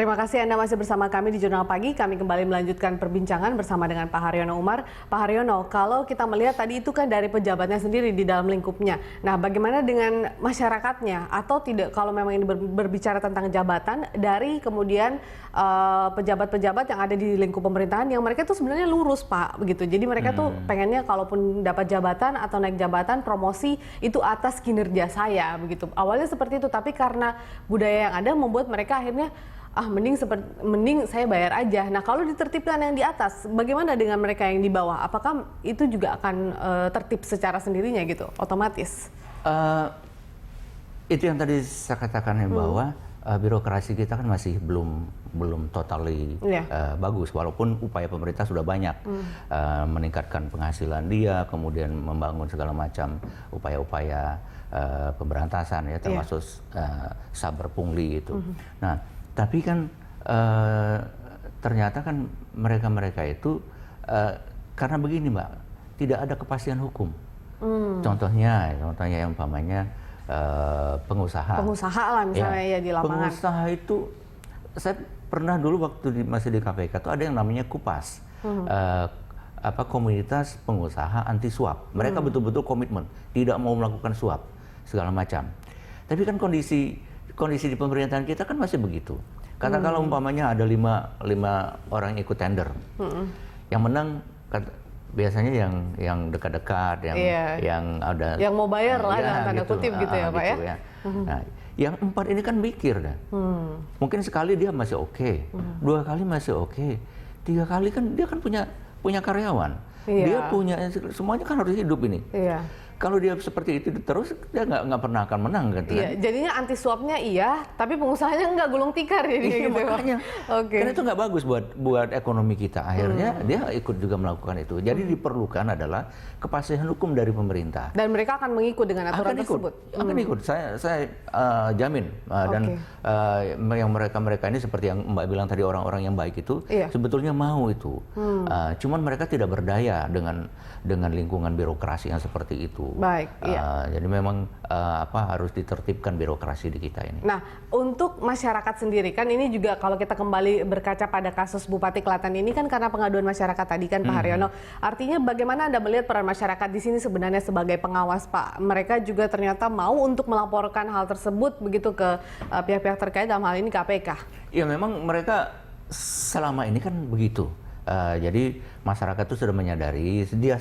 Terima kasih Anda masih bersama kami di Jurnal Pagi. Kami kembali melanjutkan perbincangan bersama dengan Pak Haryono Umar. Pak Haryono, kalau kita melihat tadi itu kan dari pejabatnya sendiri di dalam lingkupnya. Nah, bagaimana dengan masyarakatnya? Atau tidak, kalau memang ini berbicara tentang jabatan, dari kemudian pejabat-pejabat yang ada di lingkup pemerintahan yang mereka tuh sebenarnya lurus, Pak, begitu. Jadi mereka tuh pengennya kalaupun dapat jabatan atau naik jabatan, promosi itu atas kinerja saya, begitu. Awalnya seperti itu, tapi karena budaya yang ada membuat mereka akhirnya mending saya bayar aja. Nah, kalau ditertibkan yang di atas, bagaimana dengan mereka yang di bawah? Apakah itu juga akan tertib secara sendirinya gitu, otomatis? Itu yang tadi saya katakan ya, bahwa birokrasi kita kan masih belum totally bagus, walaupun upaya pemerintah sudah banyak meningkatkan penghasilan dia, kemudian membangun segala macam upaya-upaya pemberantasan ya, termasuk saber pungli itu. Nah, tapi kan ternyata kan mereka itu karena begini, Mbak, tidak ada kepastian hukum. Contohnya yang umpamanya pengusaha lah misalnya ya di lapangan. Pengusaha itu, saya pernah dulu waktu masih di KPK itu ada yang namanya KUPAS, komunitas pengusaha anti suap. Mereka betul-betul komitmen tidak mau melakukan suap segala macam. Tapi kan kondisi di pemerintahan kita kan masih begitu. Katakanlah umpamanya ada lima orang ikut tender, yang menang biasanya yang dekat-dekat, yang ada yang mau bayar lah dalam tanda kutip gitu ya, Pak ya. Nah, yang 4 ini kan mikir dah. Mungkin sekali dia masih oke, 2 kali masih oke, 3 kali kan dia kan punya karyawan, dia punya semuanya kan harus hidup ini. Kalau dia seperti itu terus, dia nggak pernah akan menang kan? Jadinya anti suapnya iya, tapi pengusahanya nggak gulung tikar jadi gitu. Makanya, karena itu nggak bagus buat ekonomi kita. Akhirnya dia ikut juga melakukan itu. Jadi diperlukan adalah kepastian hukum dari pemerintah. Dan mereka akan mengikut dengan aturan tersebut. Akan ikut. Saya jamin. Dan yang mereka ini seperti yang Mbak bilang tadi, orang-orang yang baik itu sebetulnya mau itu. Cuman mereka tidak berdaya dengan lingkungan birokrasi yang seperti itu. Baik, jadi memang harus ditertibkan birokrasi di kita ini. Nah, untuk masyarakat sendiri kan ini juga kalau kita kembali berkaca pada kasus Bupati Klaten ini kan karena pengaduan masyarakat tadi kan, Pak Haryono. Artinya bagaimana Anda melihat peran masyarakat di sini sebenarnya sebagai pengawas, Pak? Mereka juga ternyata mau untuk melaporkan hal tersebut begitu ke pihak-pihak terkait, dalam hal ini KPK. Ya, memang mereka selama ini kan begitu. Jadi masyarakat itu sudah menyadari dia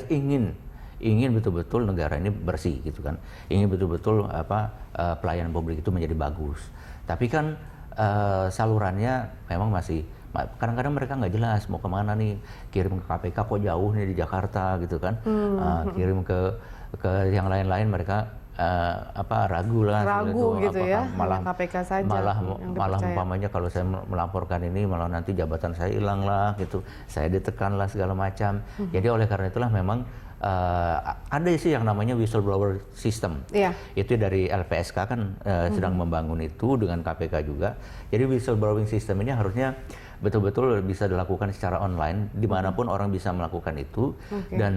ingin betul-betul negara ini bersih gitu kan, ingin betul-betul pelayanan publik itu menjadi bagus. Tapi kan salurannya memang masih kadang-kadang mereka nggak jelas mau kemana nih, kirim ke KPK kok jauh nih di Jakarta gitu kan, kirim ke yang lain-lain mereka ragu gitu ya, malah KPK saja malah umpamanya kalau saya melaporkan ini malah nanti jabatan saya hilang lah gitu, saya ditekan lah segala macam. Jadi oleh karena itulah memang ada sih yang namanya whistleblower system. Itu dari LPSK kan sedang membangun itu dengan KPK juga. Jadi whistleblowing system ini harusnya betul-betul bisa dilakukan secara online, dimanapun orang bisa melakukan itu, dan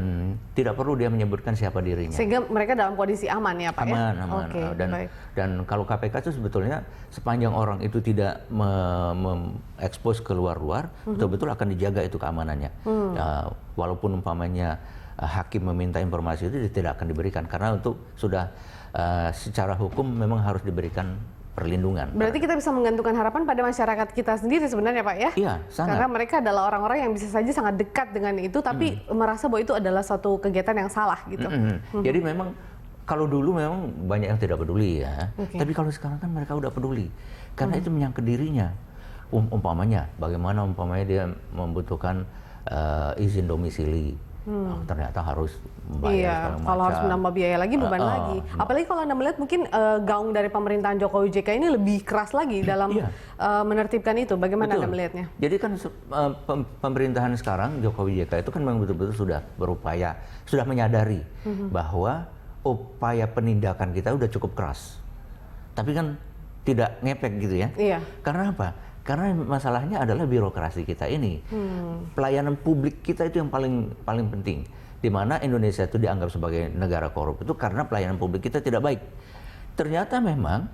tidak perlu dia menyebutkan siapa dirinya. Sehingga mereka dalam kondisi aman ya, Pak? Aman. Dan kalau KPK itu sebetulnya sepanjang orang itu tidak mengekspos keluar-luar, betul-betul akan dijaga itu keamanannya. Walaupun umpamanya hakim meminta informasi itu tidak akan diberikan, karena untuk sudah secara hukum memang harus diberikan perlindungan. Berarti kita bisa menggantungkan harapan pada masyarakat kita sendiri sebenarnya, Pak ya? Iya, sangat. Karena mereka adalah orang-orang yang bisa saja sangat dekat dengan itu, tapi merasa bahwa itu adalah suatu kegiatan yang salah gitu. Jadi memang kalau dulu memang banyak yang tidak peduli ya, tapi kalau sekarang kan mereka udah peduli, karena itu menyangkut dirinya. Umpamanya, bagaimana umpamanya dia membutuhkan izin domisili. Ternyata harus membayar kalau harus menambah biaya lagi, beban lagi. Apalagi kalau Anda melihat mungkin gaung dari pemerintahan Jokowi JK ini lebih keras lagi dalam menertibkan itu. Bagaimana Anda melihatnya? Jadi kan pemerintahan sekarang Jokowi JK itu kan memang betul-betul sudah berupaya, sudah menyadari bahwa upaya penindakan kita udah cukup keras. Tapi kan tidak ngepek gitu ya. Karena apa? Karena masalahnya adalah birokrasi kita ini. Pelayanan publik kita itu yang paling penting. Di mana Indonesia itu dianggap sebagai negara korup itu karena pelayanan publik kita tidak baik. Ternyata memang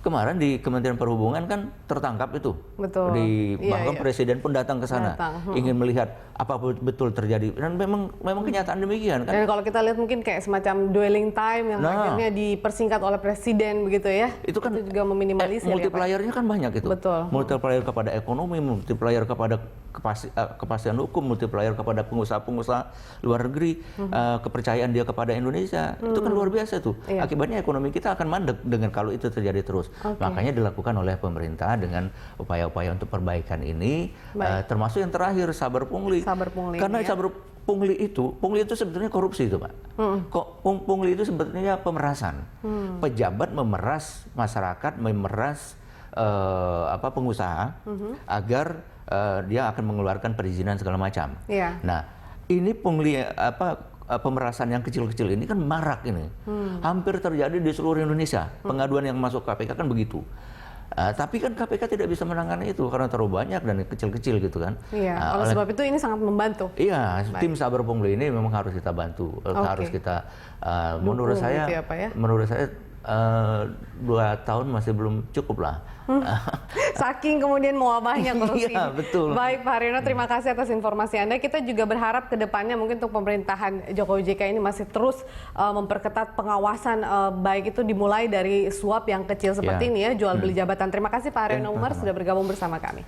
kemarin di Kementerian Perhubungan kan tertangkap itu. Betul. Bahkan presiden pun datang ke sana ingin melihat apa betul terjadi, dan memang kenyataan demikian kan. Dan kalau kita lihat mungkin kayak semacam dwelling time yang akhirnya dipersingkat oleh presiden begitu ya. Itu kan juga meminimalisir multiplier-nya kan banyak itu. Betul. Multiplier kepada ekonomi, multiplier kepada kepastian hukum, multiplier kepada pengusaha-pengusaha luar negeri, kepercayaan dia kepada Indonesia. Itu kan luar biasa tuh. Akibatnya ekonomi kita akan mandek dengan kalau itu terjadi terus. Makanya dilakukan oleh pemerintah dengan upaya-upaya untuk perbaikan ini, termasuk yang terakhir sabar pungli. Karena sabar pungli itu sebetulnya korupsi itu, Pak. Pungli itu sebetulnya pemerasan. Pejabat memeras masyarakat, memeras pengusaha agar dia akan mengeluarkan perizinan segala macam. Nah, ini pungli pemerasan yang kecil-kecil ini kan marak ini. Hampir terjadi di seluruh Indonesia. Pengaduan yang masuk KPK kan begitu. Tapi kan KPK tidak bisa menangani itu karena terlalu banyak dan kecil-kecil gitu kan. Oleh sebab itu ini sangat membantu. Iya, tim sabar pungli ini memang harus kita bantu, harus kita menurut saya, gitu ya, Pak, ya? menurut saya 2 tahun masih belum cukup lah. Saking kemudian mewabahnya korupsi. Iya, betul. Baik Pak Haryono, terima kasih atas informasi Anda. Kita juga berharap ke depannya mungkin untuk pemerintahan Jokowi JK ini masih terus memperketat pengawasan, baik itu dimulai dari suap yang kecil seperti ini ya, jual beli jabatan. Terima kasih Pak Haryono Umar sudah bergabung bersama kami.